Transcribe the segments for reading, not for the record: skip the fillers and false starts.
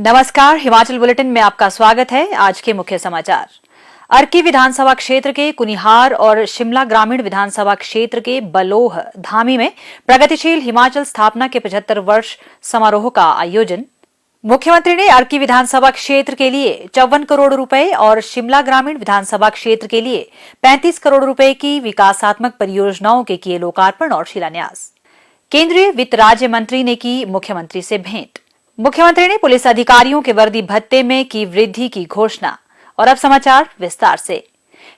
नमस्कार, हिमाचल बुलेटिन में आपका स्वागत है। आज के मुख्य समाचार। अर्की विधानसभा क्षेत्र के कुनिहार और शिमला ग्रामीण विधानसभा क्षेत्र के बलोह धामी में प्रगतिशील हिमाचल स्थापना के 75 वर्ष समारोह का आयोजन। मुख्यमंत्री ने अर्की विधानसभा क्षेत्र के लिए 54 करोड़ रुपए और शिमला ग्रामीण विधानसभा क्षेत्र के लिए 35 करोड़ रुपए की विकासात्मक परियोजनाओं के किए लोकार्पण और शिलान्यास। केंद्रीय वित्त राज्य मंत्री ने की मुख्यमंत्री से भेंट। मुख्यमंत्री ने पुलिस अधिकारियों के वर्दी भत्ते में की वृद्धि की घोषणा। और अब समाचार विस्तार से।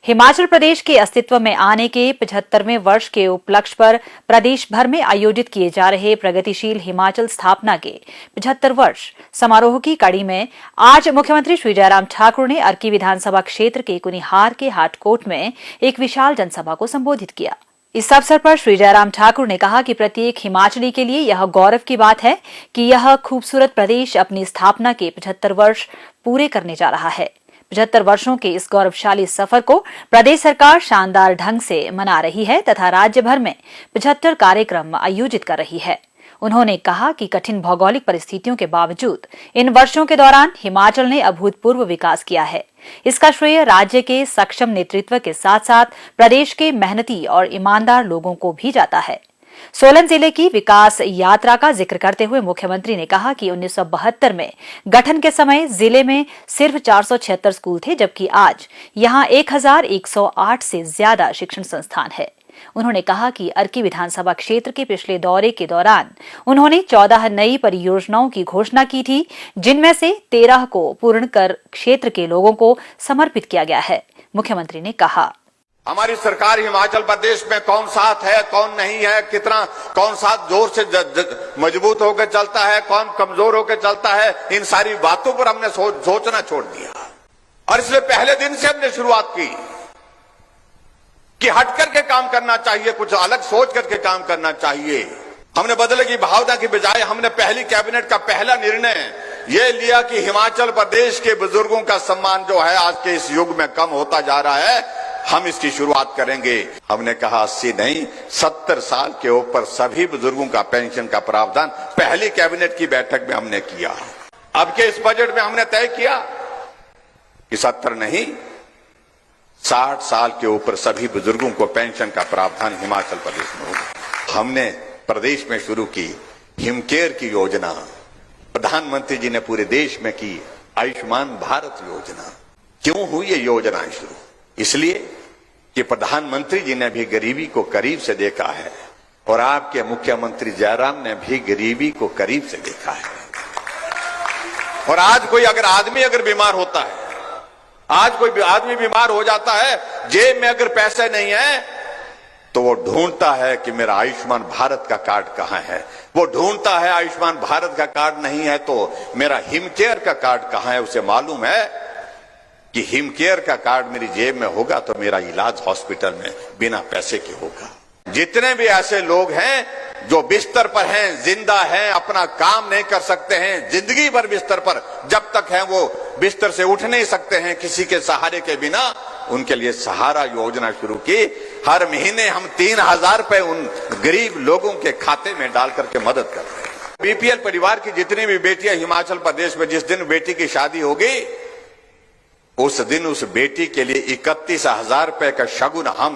हिमाचल प्रदेश के अस्तित्व में आने के 75वें वर्ष के उपलक्ष्य पर प्रदेश भर में आयोजित किए जा रहे प्रगतिशील हिमाचल स्थापना के 75 वर्ष समारोह की कड़ी में आज मुख्यमंत्री श्री जयराम ठाकुर ने अर्की विधानसभा क्षेत्र के कुनिहार के हाटकोट में एक विशाल जनसभा को संबोधित किया। इस अवसर पर श्री जयराम ठाकुर ने कहा कि प्रत्येक हिमाचली के लिए यह गौरव की बात है कि यह खूबसूरत प्रदेश अपनी स्थापना के 75 वर्ष पूरे करने जा रहा है। 75 वर्षों के इस गौरवशाली सफर को प्रदेश सरकार शानदार ढंग से मना रही है तथा राज्य भर में 75 कार्यक्रम आयोजित कर रही है। उन्होंने कहा कि कठिन भौगोलिक परिस्थितियों के बावजूद इन वर्षों के दौरान हिमाचल ने अभूतपूर्व विकास किया है। इसका श्रेय राज्य के सक्षम नेतृत्व के साथ साथ प्रदेश के मेहनती और ईमानदार लोगों को भी जाता है। सोलन जिले की विकास यात्रा का जिक्र करते हुए मुख्यमंत्री ने कहा कि 1972 में गठन के समय जिले में सिर्फ 476 स्कूल थे, जबकि आज यहां 1108 से ज्यादा शिक्षण संस्थान है। उन्होंने कहा कि अर्की विधानसभा क्षेत्र के पिछले दौरे के दौरान उन्होंने 14 नई परियोजनाओं की घोषणा की थी, जिनमें से 13 को पूर्ण कर क्षेत्र के लोगों को समर्पित किया गया है। मुख्यमंत्री ने कहा, हमारी सरकार हिमाचल प्रदेश में कौन साथ है, कौन नहीं है, कितना कौन साथ जोर से मजबूत होकर चलता है, कौन कमजोर होकर चलता है, इन सारी बातों पर हमने सोचना छोड़ दिया। और इसलिए पहले दिन से हमने शुरुआत की कि हट करके काम करना चाहिए, कुछ अलग सोच करके काम करना चाहिए। हमने बदले की भावना की बजाय हमने पहली कैबिनेट का पहला निर्णय ये लिया कि हिमाचल प्रदेश के बुजुर्गों का सम्मान जो है आज के इस युग में कम होता जा रहा है, हम इसकी शुरुआत करेंगे। हमने कहा 80 नहीं 70 साल के ऊपर सभी बुजुर्गों का पेंशन का प्रावधान पहली कैबिनेट की बैठक में हमने किया। अब के इस बजट में हमने तय किया कि 70 नहीं 60 साल के ऊपर सभी बुजुर्गों को पेंशन का प्रावधान हिमाचल प्रदेश में होगा। हमने प्रदेश में शुरू की हिमकेयर की योजना, प्रधानमंत्री जी ने पूरे देश में की आयुष्मान भारत योजना। क्यों हुई ये योजनाएं शुरू? इसलिए कि प्रधानमंत्री जी ने भी गरीबी को करीब से देखा है और आपके मुख्यमंत्री जयराम ने भी गरीबी को करीब से देखा है। और आज कोई आदमी अगर बीमार होता है, आज कोई आदमी बीमार हो जाता है, जेब में अगर पैसे नहीं है तो वो ढूंढता है कि मेरा आयुष्मान भारत का कार्ड कहां है। वो ढूंढता है आयुष्मान भारत का कार्ड नहीं है तो मेरा हिमकेयर का कार्ड कहां है। उसे मालूम है कि हिमकेयर का कार्ड मेरी जेब में होगा तो मेरा इलाज हॉस्पिटल में बिना पैसे के होगा। जितने भी ऐसे लोग हैं जो बिस्तर पर हैं, जिंदा हैं, अपना काम नहीं कर सकते हैं, जिंदगी भर बिस्तर पर जब तक हैं वो बिस्तर से उठ नहीं सकते हैं किसी के सहारे के बिना, उनके लिए सहारा योजना शुरू की। हर महीने हम 3000 रुपए उन गरीब लोगों के खाते में डाल करके मदद कर रहे हैं। बीपीएल परिवार की जितनी भी बेटियां हिमाचल प्रदेश में, जिस दिन बेटी की शादी होगी उस दिन उस बेटी के लिए 31,000 रुपए का शगुन हम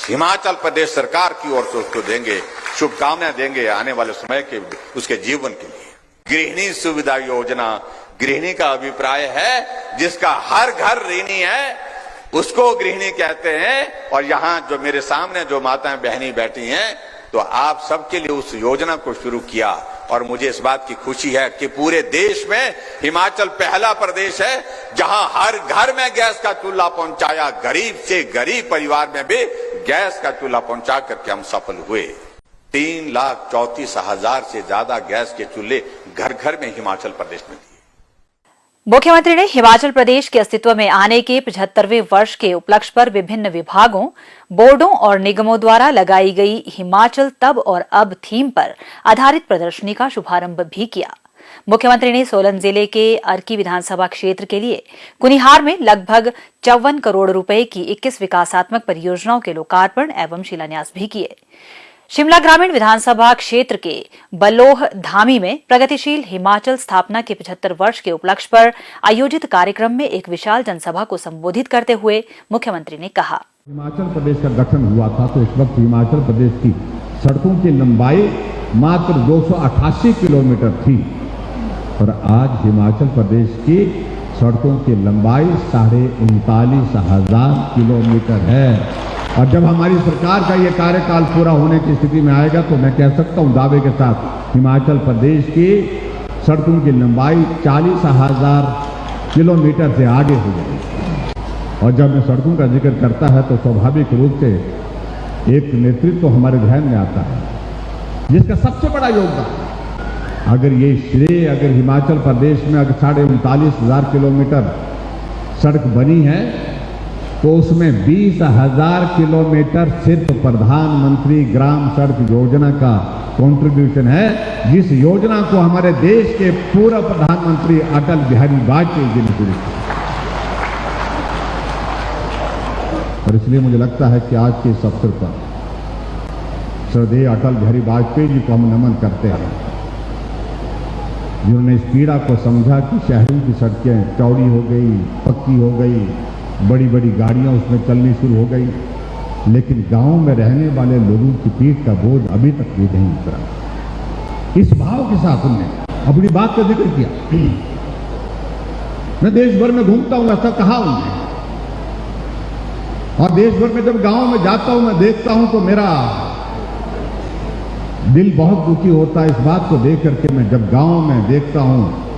हिमाचल प्रदेश सरकार की ओर से उसको देंगे, शुभकामनाएं देंगे आने वाले समय के उसके जीवन के लिए। गृहिणी सुविधा योजना, गृहिणी का अभिप्राय है जिसका हर घर ऋणी है उसको गृहिणी कहते हैं। और यहाँ जो मेरे सामने जो माताएं बहनी बैठी हैं, तो आप सबके लिए उस योजना को शुरू किया। और मुझे इस बात की खुशी है कि पूरे देश में हिमाचल पहला प्रदेश है जहां हर घर में गैस का चूल्हा पहुंचाया। गरीब से गरीब परिवार में भी गैस का चूल्हा पहुंचा करके हम सफल हुए। 3,34,000 से ज्यादा गैस के चूल्हे घर घर में हिमाचल प्रदेश में दिए। मुख्यमंत्री ने हिमाचल प्रदेश के अस्तित्व में आने के 75वें वर्ष के उपलक्ष्य पर विभिन्न विभागों, बोर्डों और निगमों द्वारा लगाई गई हिमाचल तब और अब थीम पर आधारित प्रदर्शनी का शुभारंभ भी किया। मुख्यमंत्री ने सोलन जिले के अर्की विधानसभा क्षेत्र के लिए कुनिहार में लगभग 54 करोड़ रुपए की 21 विकासात्मक परियोजनाओं के लोकार्पण एवं शिलान्यास भी किए। शिमला ग्रामीण विधानसभा क्षेत्र के बलोह धामी में प्रगतिशील हिमाचल स्थापना के 75 वर्ष के उपलक्ष्य पर आयोजित कार्यक्रम में एक विशाल जनसभा को संबोधित करते हुए मुख्यमंत्री ने कहा, हिमाचल प्रदेश का गठन हुआ था तो इस वक्त हिमाचल प्रदेश की सड़कों की लंबाई मात्र 288 किलोमीटर थी और आज हिमाचल प्रदेश की सड़कों की लंबाई 39,500 किलोमीटर है। और जब हमारी सरकार का ये कार्यकाल पूरा होने की स्थिति में आएगा तो मैं कह सकता हूं दावे के साथ हिमाचल प्रदेश की सड़कों की लंबाई 40,000 किलोमीटर से आगे हो जाएगी। और जब मैं सड़कों का जिक्र करता है तो स्वाभाविक रूप से एक नेतृत्व हमारे ध्यान में आता है जिसका सबसे बड़ा योगदान, अगर ये श्रेय अगर हिमाचल प्रदेश में अगर 39,500 किलोमीटर सड़क बनी है तो उसमें 20,000 किलोमीटर सिर्फ प्रधानमंत्री ग्राम सड़क योजना का कंट्रीब्यूशन है, जिस योजना को हमारे देश के पूर्व प्रधानमंत्री अटल बिहारी वाजपेयी जी ने शुरू किया। और इसलिए मुझे लगता है कि आज के इस अवसर पर श्रद्धेय अटल बिहारी वाजपेयी जी को हम नमन करते हैं, जिन्होंने इस पीड़ा को समझा कि शहरों की सड़कें चौड़ी हो गई, पक्की हो गई, बड़ी बड़ी गाड़ियां उसमें चलनी शुरू हो गई, लेकिन गांव में रहने वाले लोगों की पीठ का बोझ अभी तक भी नहीं उतरा। इस भाव के साथ उन्होंने अपनी बात का जिक्र किया। मैं देश भर में घूमता हूं, ऐसा कहा उन्होंने, और देश भर में जब गांव में जाता हूं मैं देखता हूं तो मेरा दिल बहुत दुखी होता है इस बात को देख करके। मैं जब गांव में देखता हूं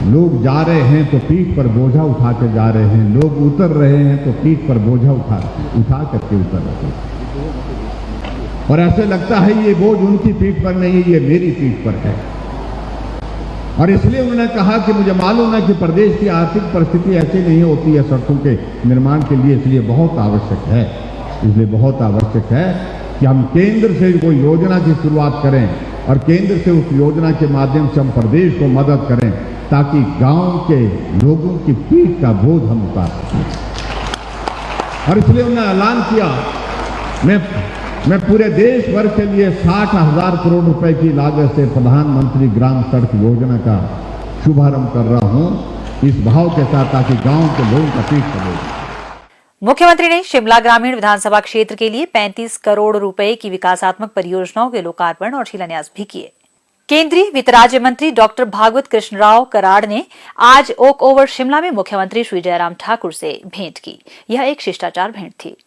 लोग जा रहे हैं तो पीठ पर बोझा उठा के जा रहे हैं, लोग उतर रहे हैं तो पीठ पर बोझा उठा करके उतर रहे हैं, और ऐसे लगता है ये बोझ उनकी पीठ पर नहीं है, ये मेरी पीठ पर है। और इसलिए उन्होंने कहा कि मुझे मालूम है कि प्रदेश की आर्थिक परिस्थिति ऐसी नहीं होती है सड़कों के निर्माण के लिए, इसलिए बहुत आवश्यक है कि हम केंद्र से कोई योजना की शुरुआत करें और केंद्र से उस योजना के माध्यम से हम प्रदेश को मदद करें ताकि गांव के लोगों की पीठ का बोझ हम उतार सकें। और इसलिए उन्होंने ऐलान किया, मैं पूरे देश भर के लिए 60,000 करोड़ रुपए की लागत से प्रधानमंत्री ग्राम सड़क योजना का शुभारंभ कर रहा हूं, इस भाव के साथ ताकि गांव के लोगों का पीठ का बोझ। मुख्यमंत्री ने शिमला ग्रामीण विधानसभा क्षेत्र के लिए 35 करोड़ रुपए की विकासात्मक परियोजनाओं के लोकार्पण और शिलान्यास भी किए। केंद्रीय वित्त राज्य मंत्री डॉक्टर भागवत कृष्णराव कराड़ ने आज ओक ओवर शिमला में मुख्यमंत्री श्री जयराम ठाकुर से भेंट की। यह एक शिष्टाचार भेंट थी।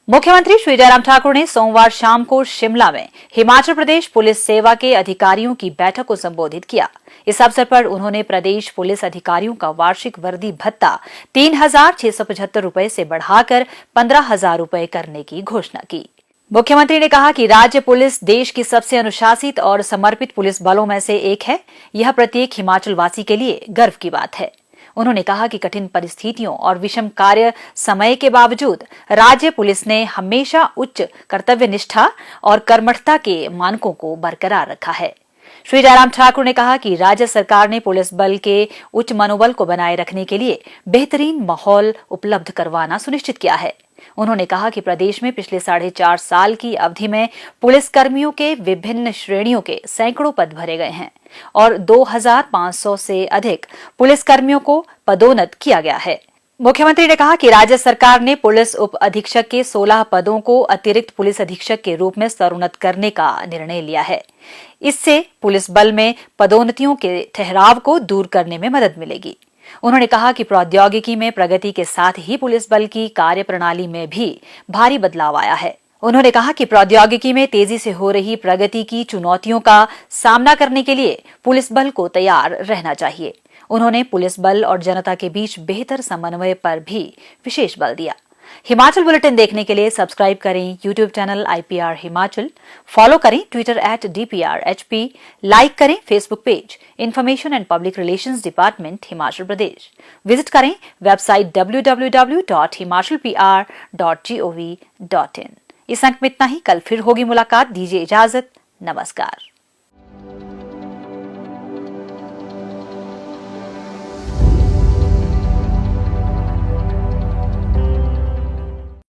मुख्यमंत्री श्री जयराम ठाकुर ने सोमवार शाम को शिमला में हिमाचल प्रदेश पुलिस सेवा के अधिकारियों की बैठक को संबोधित किया। इस अवसर पर उन्होंने प्रदेश पुलिस अधिकारियों का वार्षिक वर्दी भत्ता 3,675 रुपए से बढ़ाकर 15,000 रुपए करने की घोषणा की। मुख्यमंत्री ने कहा कि राज्य पुलिस देश की सबसे अनुशासित और समर्पित पुलिस बलों में से एक है। यह प्रत्येक हिमाचल वासी के लिए गर्व की बात है। उन्होंने कहा कि कठिन परिस्थितियों और विषम कार्य समय के बावजूद राज्य पुलिस ने हमेशा उच्च कर्तव्य निष्ठा और कर्मठता के मानकों को बरकरार रखा है। श्री जयराम ठाकुर ने कहा कि राज्य सरकार ने पुलिस बल के उच्च मनोबल को बनाए रखने के लिए बेहतरीन माहौल उपलब्ध करवाना सुनिश्चित किया है। उन्होंने कहा कि प्रदेश में पिछले 4.5 साल की अवधि में पुलिस कर्मियों के विभिन्न श्रेणियों के सैकड़ों पद भरे गए हैं और 2,500 से अधिक पुलिस कर्मियों को पदोन्नत किया गया है। मुख्यमंत्री ने कहा कि राज्य सरकार ने पुलिस उप अधीक्षक के 16 पदों को अतिरिक्त पुलिस अधीक्षक के रूप में स्तरोन्नत करने का निर्णय लिया है। इससे पुलिस बल में पदोन्नतियों के ठहराव को दूर करने में मदद मिलेगी। उन्होंने कहा कि प्रौद्योगिकी में प्रगति के साथ ही पुलिस बल की कार्यप्रणाली में भी भारी बदलाव आया है। उन्होंने कहा कि प्रौद्योगिकी में तेजी से हो रही प्रगति की चुनौतियों का सामना करने के लिए पुलिस बल को तैयार रहना चाहिए। उन्होंने पुलिस बल और जनता के बीच बेहतर समन्वय पर भी विशेष बल दिया। हिमाचल बुलेटिन देखने के लिए सब्सक्राइब करें YouTube channel IPR Himachal, follow करें ट्विटर @DPRHP, लाइक करें Facebook page information and public relations department Himachal Pradesh, visit करें वेबसाइट www.himachalpr.gov.in। इस अंक में इतना ही। कल फिर होगी मुलाकात। दीजिए इजाजत। नमस्कार।